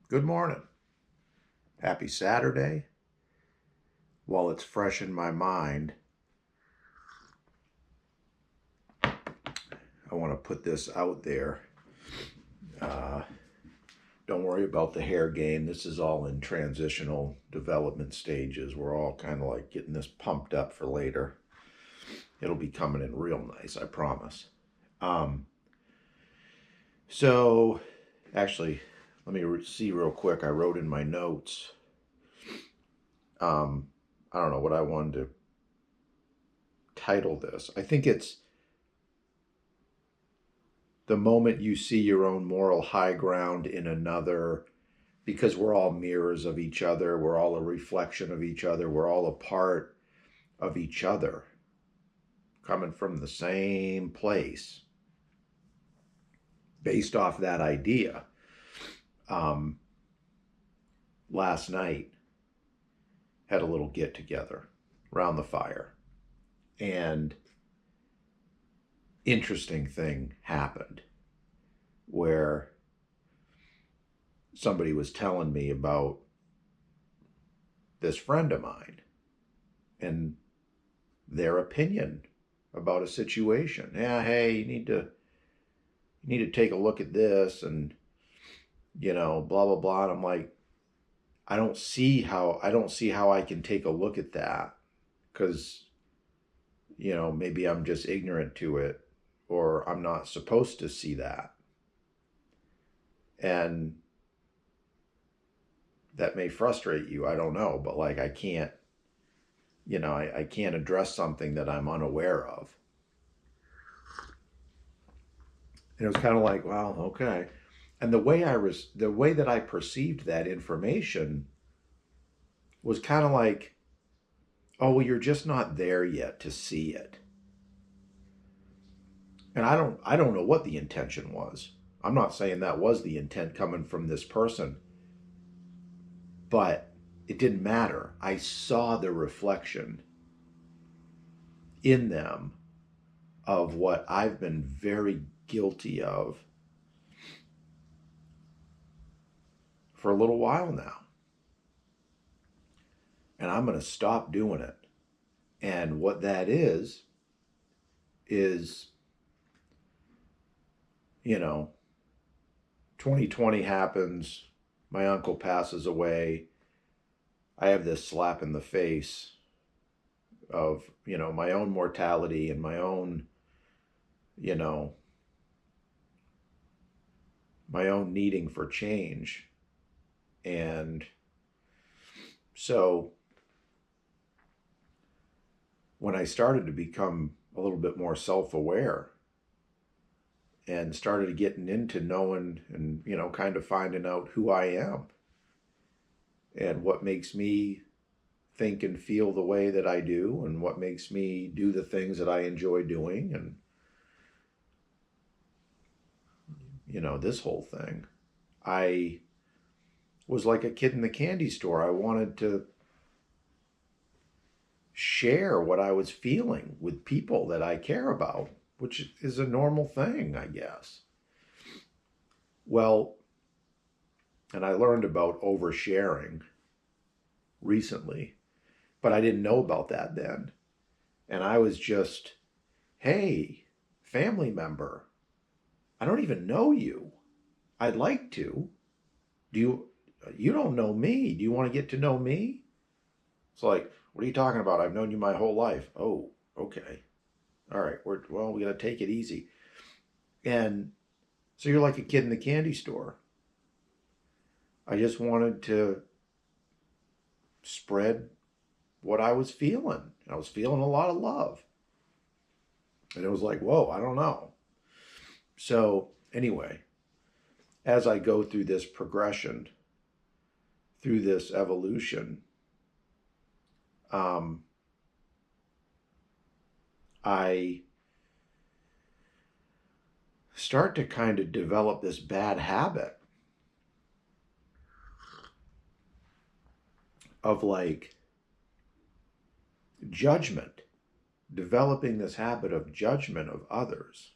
Good morning. Happy Saturday. While it's fresh in my mind, I want to put this out there. Uh, don't worry about the hair game. This is all in transitional development stages. We're all kind of like getting this pumped up for later. It'll be coming in real nice, I promise. Um, so, actually, let me see real quick. I wrote in my notes. Um, I don't know what I wanted to title this. I think it's the moment you see your own moral high ground in another, because we're all mirrors of each other, we're all a reflection of each other, we're all a part of each other, coming from the same place. Based off that idea, um, last night had a little get together around the fire, and interesting thing happened where somebody was telling me about this friend of mine and their opinion about a situation. Yeah, hey, you need to take a look at this, and blah blah blah. And I'm like, I don't see how I can take a look at that, because maybe I'm just ignorant to it, or I'm not supposed to see that. And that may frustrate you, I don't know, but like I can't, I can't address something that I'm unaware of. And it was kind of like, well, okay. And the way that I perceived that information was kind of like, oh, well, you're just not there yet to see it. And I don't know what the intention was. I'm not saying that was the intent coming from this person, but it didn't matter. I saw the reflection in them of what I've been very guilty of for a little while now. And I'm going to stop doing it. And what that is, you know, 2020 happens, my uncle passes away. I have this slap in the face of, my own mortality and my own, you know, my own needing for change. And so when I started to become a little bit more self aware and started getting into knowing and, kind of finding out who I am and what makes me think and feel the way that I do and what makes me do the things that I enjoy doing, and, this whole thing. I was like a kid in the candy store. I wanted to share what I was feeling with people that I care about, which is a normal thing, I guess. Well, and I learned about oversharing recently, but I didn't know about that then. And I was just, hey, family member, I don't even know you. I'd like to. Do you don't know me. Do you want to get to know me? It's like, what are you talking about? I've known you my whole life. Oh, okay. All right. We got to take it easy. And so you're like a kid in the candy store. I just wanted to spread what I was feeling. I was feeling a lot of love. And it was like, whoa, I don't know. So, anyway, as I go through this progression, through this evolution, um, I start to kind of develop this bad habit of like judgment, developing this habit of judgment of others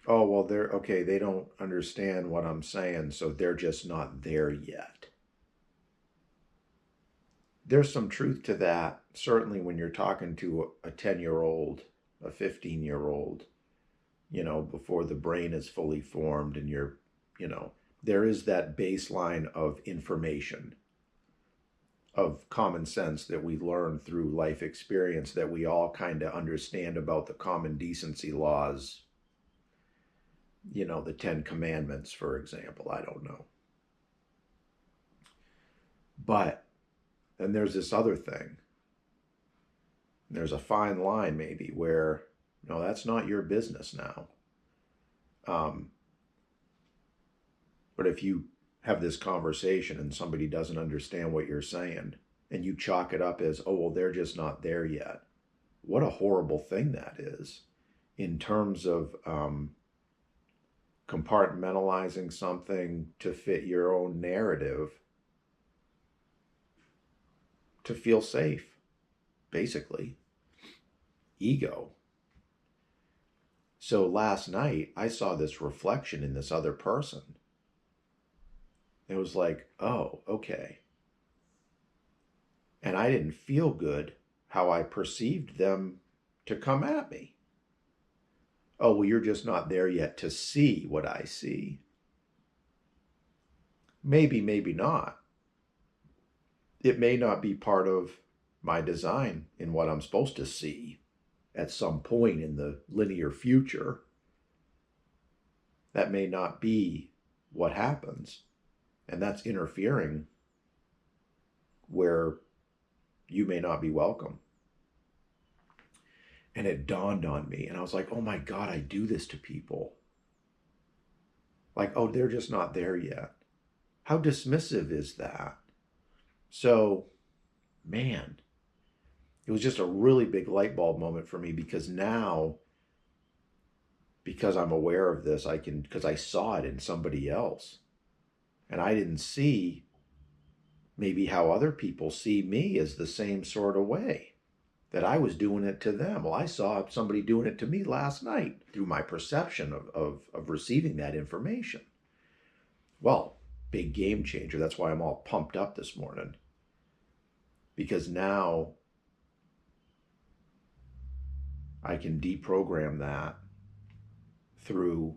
Oh, well, they're okay. They don't understand what I'm saying, so they're just not there yet. There's some truth to that, certainly when you're talking to a 10-year-old, a 15-year-old, before the brain is fully formed and you know, there is that baseline of information, of common sense that we learn through life experience that we all kind of understand about the common decency laws, the 10 Commandments, for example. I don't know. But then there's this other thing. There's a fine line, maybe, where, no, that's not your business now. Um, but if you have this conversation and somebody doesn't understand what you're saying and you chalk it up as, oh, well, they're just not there yet, what a horrible thing that is in terms of compartmentalizing something to fit your own narrative to feel safe, basically. Ego. So last night, I saw this reflection in this other person. It was like, oh, okay. And I didn't feel good how I perceived them to come at me. Oh, well, you're just not there yet to see what I see. Maybe, maybe not. It may not be part of my design in what I'm supposed to see at some point in the linear future. That may not be what happens. And that's interfering where you may not be welcome. And it dawned on me, and I was like, oh my God, I do this to people. Like, oh, they're just not there yet. How dismissive is that? So, man, it was just a really big light bulb moment for me, because now, because I'm aware of this, because I saw it in somebody else. And I didn't see maybe how other people see me as the same sort of way that I was doing it to them. Well, I saw somebody doing it to me last night through my perception of receiving that information. Well, big game changer. That's why I'm all pumped up this morning. Because now I can deprogram that through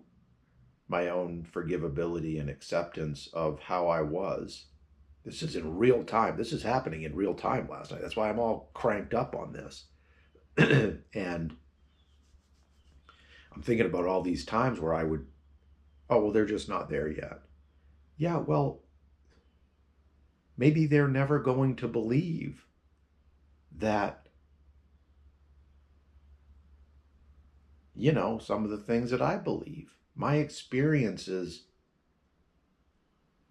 my own forgivability and acceptance of how I was. This is in real time. This is happening in real time last night. That's why I'm all cranked up on this. And I'm thinking about all these times where I would, oh, well, they're just not there yet. Yeah, well, maybe they're never going to believe that, some of the things that I believe. My experiences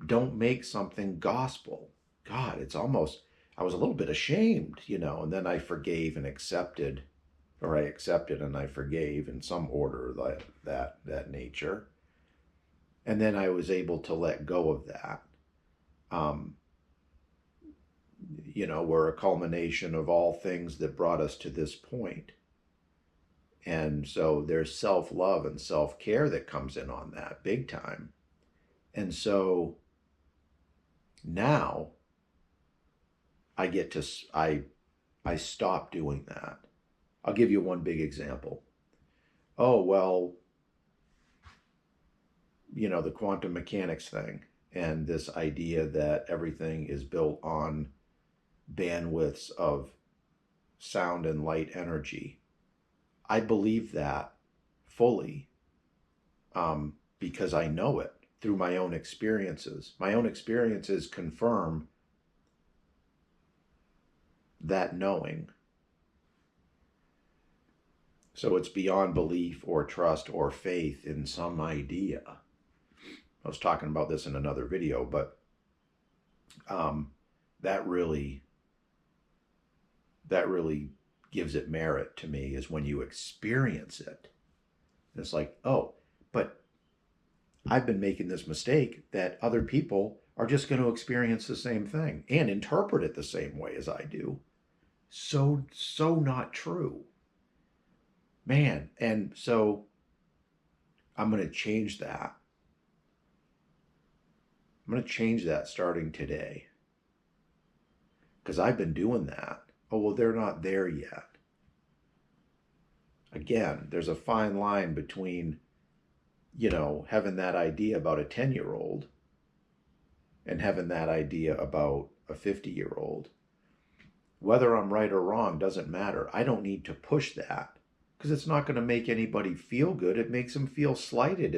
don't make something gospel. God, it's almost, I was a little bit ashamed, and then I forgave and accepted, or I accepted and I forgave in some order, that nature. And then I was able to let go of that. We're a culmination of all things that brought us to this point. And so there's self-love and self-care that comes in on that big time. And so now I get to, I stop doing that. I'll give you one big example. Oh, well, the quantum mechanics thing and this idea that everything is built on bandwidths of sound and light energy. I believe that fully because I know it through my own experiences. My own experiences confirm that knowing. So it's beyond belief or trust or faith in some idea. I was talking about this in another video, but that really gives it merit to me, is when you experience it. It's like, oh, but I've been making this mistake that other people are just going to experience the same thing and interpret it the same way as I do. So not true. Man, and so I'm going to change that. I'm going to change that starting today because I've been doing that. Oh, well, they're not there yet. Again, there's a fine line between, having that idea about a 10-year-old and having that idea about a 50-year-old. Whether I'm right or wrong doesn't matter. I don't need to push that because it's not going to make anybody feel good. It makes them feel slighted.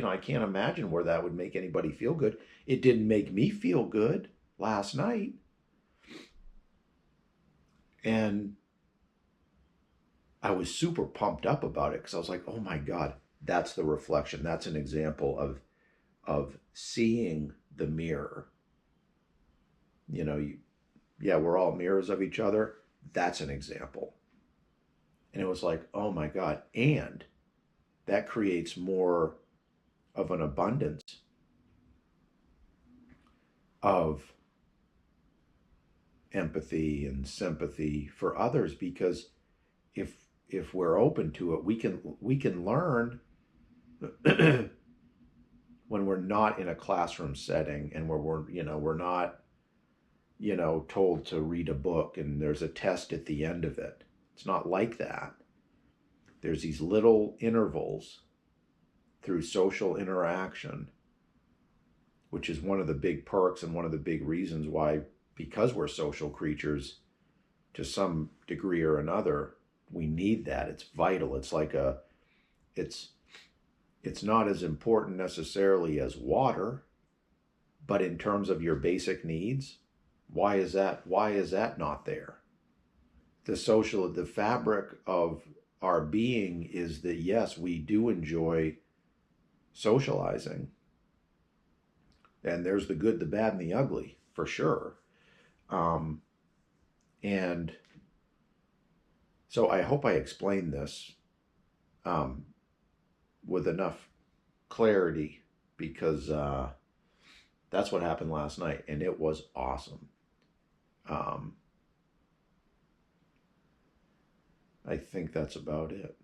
I can't imagine where that would make anybody feel good. It didn't make me feel good last night. And I was super pumped up about it because I was like, oh my God, that's the reflection. That's an example of seeing the mirror. We're all mirrors of each other. That's an example. And it was like, oh my God. And that creates more of an abundance of empathy and sympathy for others, because if we're open to it, we can learn when we're not in a classroom setting and we're not told to read a book and there's a test at the end of it. It's not like that. There's these little intervals through social interaction, which is one of the big perks and one of the big reasons why, because we're social creatures to some degree or another, we need that. It's vital. It's not as important necessarily as water, but in terms of your basic needs, why is that not there? The fabric of our being is that, yes, we do enjoy socializing. And there's the good, the bad, and the ugly, for sure. And so I hope I explained this with enough clarity, because that's what happened last night, and it was awesome. I think that's about it.